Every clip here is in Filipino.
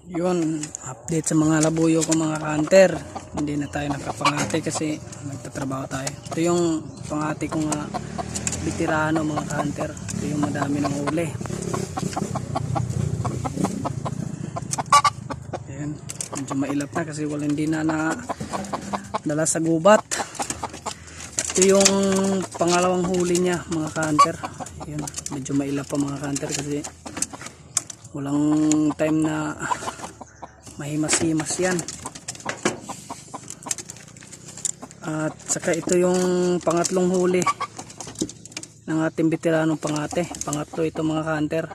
Yun, update sa mga labuyo ko mga hunter. Hindi na tayo nakapangati kasi nagtatrabaho tayo. Ito yung pangati ko nga veterano mga hunter. Ito yung madami ng huli. Ayan, medyo mailap na kasi wala, hindi na dala sa gubat. Ito yung pangalawang huli niya mga hunter. Ayan, medyo mailap pa mga hunter kasi walang time na mahimas-himas yan. At saka ito yung pangatlong huli ng ating veteranong pangate. Pangatlo ito mga hunter.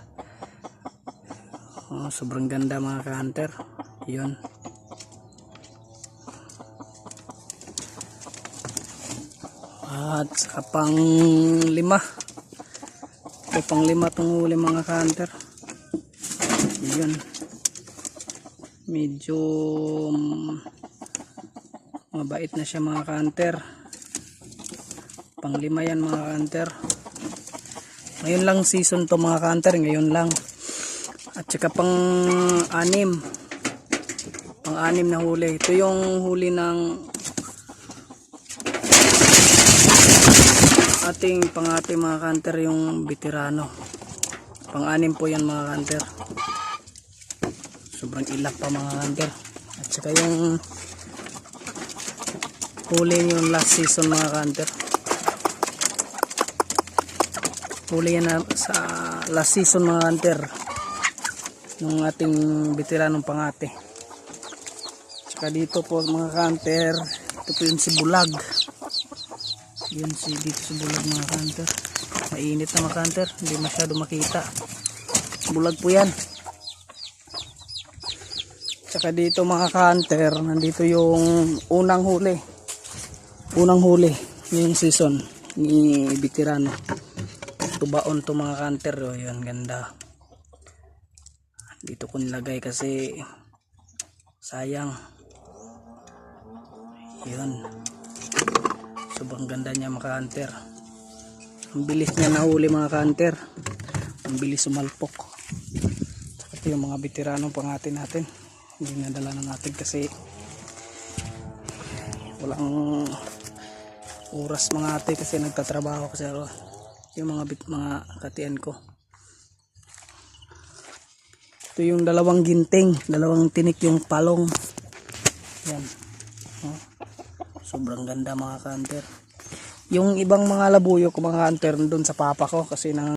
Oh, sobrang ganda mga hunter. Yun. At saka pang lima. Ito pang lima itong huli mga hunter. Yun. Medyo mabait na siya mga hunter. Pang lima yan mga hunter. Ngayon lang season to mga hunter, ngayon lang. At saka pang anim na huli. Ito yung huli ng ating pangati mga hunter, yung veterano. Pang anim po yan mga hunter. Sobrang ilap pa mga hunter. At saka yung huli yung last season mga hunter. Huli yan na sa last season mga hunter ng ating veteranong pangate. At saka dito po mga hunter, ito po yung si Bulag. Yun dito si Bulag mga hunter. Mainit na mga hunter, hindi masyado makita. Bulag po yan. Saka dito mga hunter, nandito yung unang huli ngayong season ni veterano. Tubaon to mga hunter. O yun, ganda. Dito ko nilagay kasi sayang. Yun, sobrang ganda niya mga hunter. Ang bilis niya nahuli mga hunter, ang bilis sumalpok. Saka ito yung mga veterano pangati natin. Hindi nadala na natin kasi walang oras mga ate kasi nagtatrabaho kasi yung mga katian ko. Ito yung dalawang ginting, dalawang tinik yung palong. Yan. Oh, sobrang ganda mga hunter. Yung ibang mga labuyo ko mga hunter doon sa papa ko kasi nang